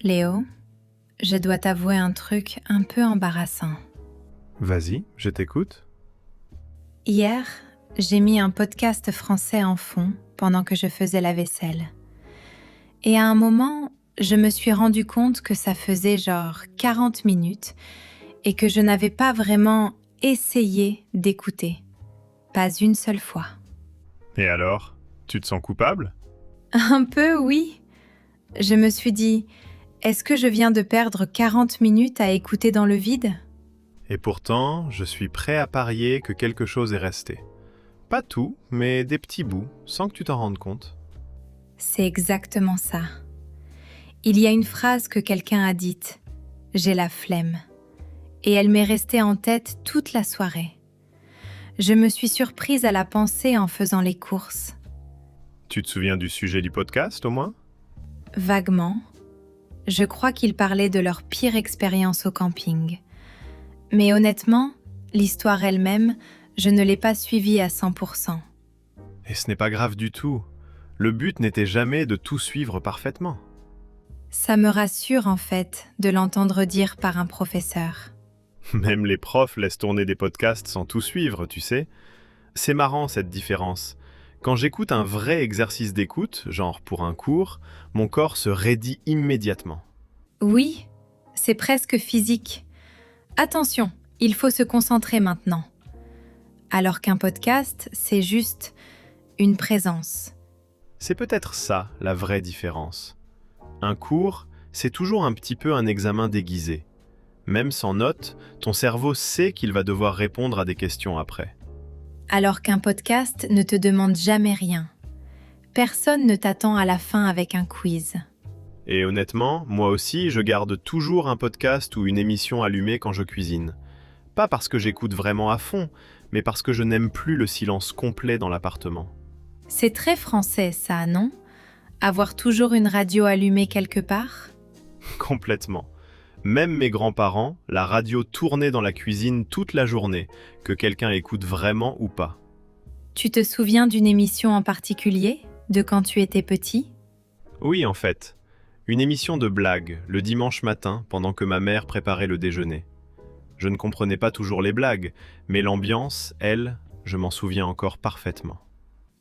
Léo, je dois t'avouer un truc un peu embarrassant. Vas-y, je t'écoute. Hier, j'ai mis un podcast français en fond pendant que je faisais la vaisselle. Et à un moment, je me suis rendu compte que ça faisait genre 40 minutes et que je n'avais pas vraiment essayé d'écouter. Pas une seule fois. Et alors, tu te sens coupable ? Un peu, oui. Je me suis dit, est-ce que je viens de perdre 40 minutes à écouter dans le vide ? Et pourtant, je suis prêt à parier que quelque chose est resté. Pas tout, mais des petits bouts, sans que tu t'en rendes compte. C'est exactement ça. Il y a une phrase que quelqu'un a dite, « J'ai la flemme », et elle m'est restée en tête toute la soirée. Je me suis surprise à la penser en faisant les courses. Tu te souviens du sujet du podcast, au moins ? Vaguement, je crois qu'ils parlaient de leur pire expérience au camping. Mais honnêtement, l'histoire elle-même, je ne l'ai pas suivie à 100%. Et ce n'est pas grave du tout. Le but n'était jamais de tout suivre parfaitement. Ça me rassure en fait de l'entendre dire par un professeur. Même les profs laissent tourner des podcasts sans tout suivre, tu sais. C'est marrant cette différence. Quand j'écoute un vrai exercice d'écoute, genre pour un cours, mon corps se raidit immédiatement. Oui, c'est presque physique. Attention, il faut se concentrer maintenant. Alors qu'un podcast, c'est juste une présence. C'est peut-être ça, la vraie différence. Un cours, c'est toujours un petit peu un examen déguisé. Même sans notes, ton cerveau sait qu'il va devoir répondre à des questions après. Alors qu'un podcast ne te demande jamais rien. Personne ne t'attend à la fin avec un quiz. Et honnêtement, moi aussi, je garde toujours un podcast ou une émission allumée quand je cuisine. Pas parce que j'écoute vraiment à fond, mais parce que je n'aime plus le silence complet dans l'appartement. C'est très français ça, non ? Avoir toujours une radio allumée quelque part ? Complètement. Même mes grands-parents, la radio tournait dans la cuisine toute la journée, que quelqu'un écoute vraiment ou pas. Tu te souviens d'une émission en particulier, de quand tu étais petit ? Oui, en fait. Une émission de blagues, le dimanche matin, pendant que ma mère préparait le déjeuner. Je ne comprenais pas toujours les blagues, mais l'ambiance, elle, je m'en souviens encore parfaitement.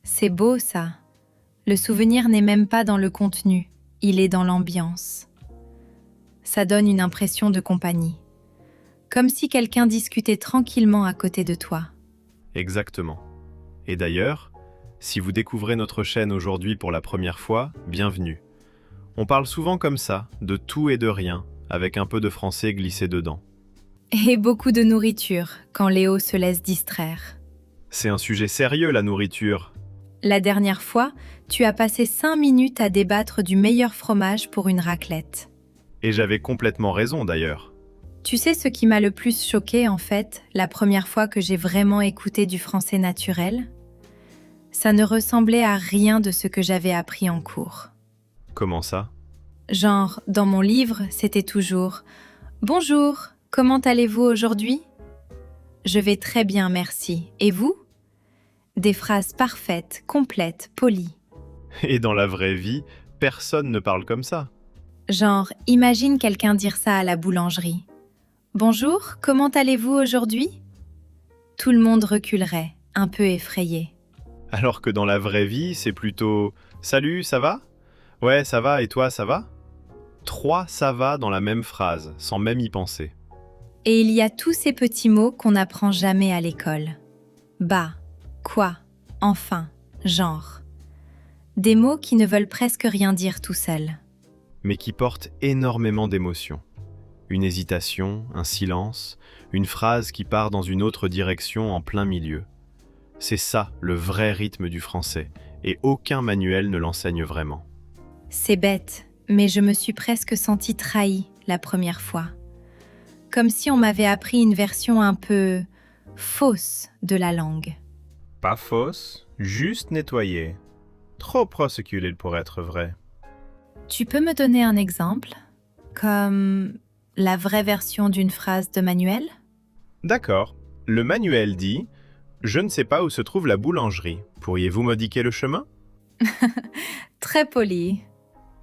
C'est beau ça. Le souvenir n'est même pas dans le contenu, il est dans l'ambiance. Ça donne une impression de compagnie. Comme si quelqu'un discutait tranquillement à côté de toi. Exactement. Et d'ailleurs, si vous découvrez notre chaîne aujourd'hui pour la première fois, bienvenue. On parle souvent comme ça, de tout et de rien, avec un peu de français glissé dedans. Et beaucoup de nourriture, quand Léo se laisse distraire. C'est un sujet sérieux, la nourriture. La dernière fois, tu as passé 5 minutes à débattre du meilleur fromage pour une raclette. Et j'avais complètement raison d'ailleurs. Tu sais ce qui m'a le plus choquée en fait, la première fois que j'ai vraiment écouté du français naturel ? Ça ne ressemblait à rien de ce que j'avais appris en cours. Comment ça ? Genre, dans mon livre, c'était toujours « Bonjour, comment allez-vous aujourd'hui ? » « Je vais très bien, merci. Et vous ?» Des phrases parfaites, complètes, polies. Et dans la vraie vie, personne ne parle comme ça. Genre, imagine quelqu'un dire ça à la boulangerie. « Bonjour, comment allez-vous aujourd'hui ?» Tout le monde reculerait, un peu effrayé. Alors que dans la vraie vie, c'est plutôt « Salut, ça va ? Ouais, ça va, et toi, ça va ?» 3 « ça va » dans la même phrase, sans même y penser. Et il y a tous ces petits mots qu'on n'apprend jamais à l'école. Bah, quoi, enfin, genre. Des mots qui ne veulent presque rien dire tout seuls. Mais qui portent énormément d'émotions. Une hésitation, un silence, une phrase qui part dans une autre direction en plein milieu. C'est ça le vrai rythme du français, et aucun manuel ne l'enseigne vraiment. C'est bête, mais je me suis presque sentie trahie la première fois. Comme si on m'avait appris une version un peu fausse de la langue. Pas fausse, juste nettoyée. Trop prosecuted pour être vrai. Tu peux me donner un exemple ? Comme la vraie version d'une phrase de manuel ? D'accord. Le manuel dit « Je ne sais pas où se trouve la boulangerie. Pourriez-vous m'indiquer le chemin ?» Très poli.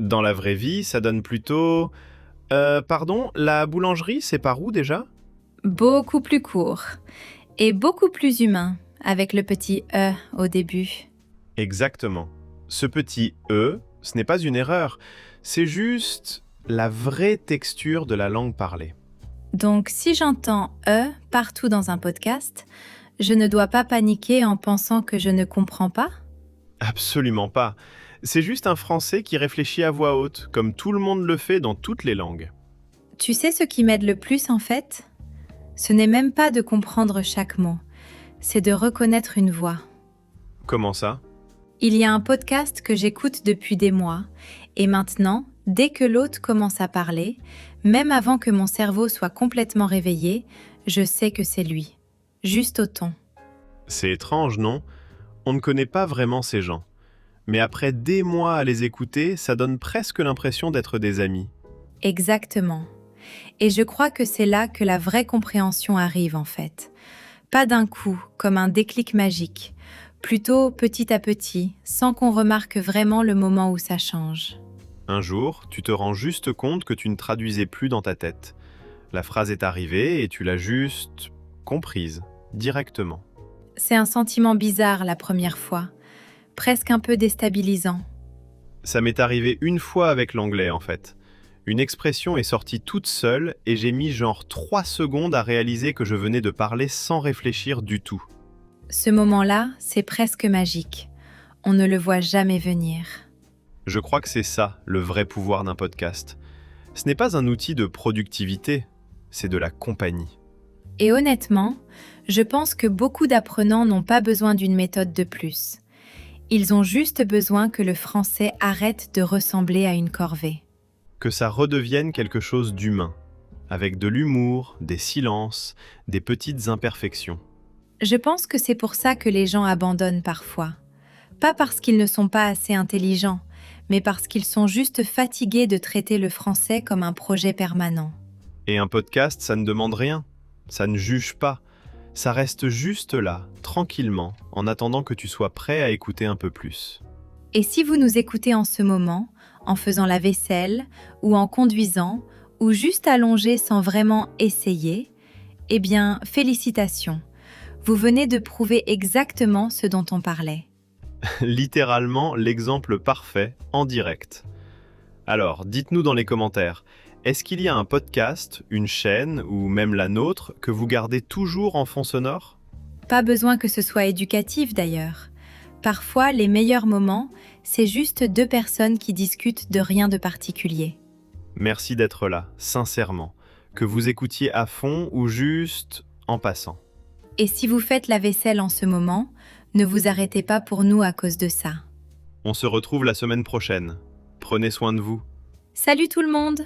Dans la vraie vie, ça donne plutôt Pardon, la boulangerie, c'est par où déjà? Beaucoup plus court et beaucoup plus humain avec le petit E au début. Exactement. Ce petit E, ce n'est pas une erreur, c'est juste la vraie texture de la langue parlée. Donc si j'entends E partout dans un podcast, je ne dois pas paniquer en pensant que je ne comprends pas? Absolument pas. C'est juste un français qui réfléchit à voix haute, comme tout le monde le fait dans toutes les langues. Tu sais ce qui m'aide le plus en fait? Ce n'est même pas de comprendre chaque mot, c'est de reconnaître une voix. Comment ça? Il y a un podcast que j'écoute depuis des mois, et maintenant, dès que l'hôte commence à parler, même avant que mon cerveau soit complètement réveillé, je sais que c'est lui. Juste au ton. C'est étrange, non? On ne connaît pas vraiment ces gens. Mais après des mois à les écouter, ça donne presque l'impression d'être des amis. Exactement. Et je crois que c'est là que la vraie compréhension arrive en fait. Pas d'un coup, comme un déclic magique, plutôt petit à petit, sans qu'on remarque vraiment le moment où ça change. Un jour, tu te rends juste compte que tu ne traduisais plus dans ta tête. La phrase est arrivée et tu l'as juste comprise, directement. C'est un sentiment bizarre la première fois, presque un peu déstabilisant. Ça m'est arrivé une fois avec l'anglais en fait. Une expression est sortie toute seule et j'ai mis genre 3 secondes à réaliser que je venais de parler sans réfléchir du tout. Ce moment-là, c'est presque magique. On ne le voit jamais venir. Je crois que c'est ça, le vrai pouvoir d'un podcast. Ce n'est pas un outil de productivité, c'est de la compagnie. Et honnêtement, je pense que beaucoup d'apprenants n'ont pas besoin d'une méthode de plus. Ils ont juste besoin que le français arrête de ressembler à une corvée. Que ça redevienne quelque chose d'humain, avec de l'humour, des silences, des petites imperfections. Je pense que c'est pour ça que les gens abandonnent parfois. Pas parce qu'ils ne sont pas assez intelligents, mais parce qu'ils sont juste fatigués de traiter le français comme un projet permanent. Et un podcast, ça ne demande rien, ça ne juge pas, ça reste juste là, tranquillement, en attendant que tu sois prêt à écouter un peu plus. Et si vous nous écoutez en ce moment, en faisant la vaisselle, ou en conduisant, ou juste allongé sans vraiment essayer, eh bien, félicitations. Vous venez de prouver exactement ce dont on parlait. Littéralement l'exemple parfait en direct. Alors, dites-nous dans les commentaires, est-ce qu'il y a un podcast, une chaîne ou même la nôtre que vous gardez toujours en fond sonore? Pas besoin que ce soit éducatif d'ailleurs. Parfois, les meilleurs moments, c'est juste deux personnes qui discutent de rien de particulier. Merci d'être là, sincèrement. Que vous écoutiez à fond ou juste en passant. Et si vous faites la vaisselle en ce moment, ne vous arrêtez pas pour nous à cause de ça. On se retrouve la semaine prochaine. Prenez soin de vous. Salut tout le monde!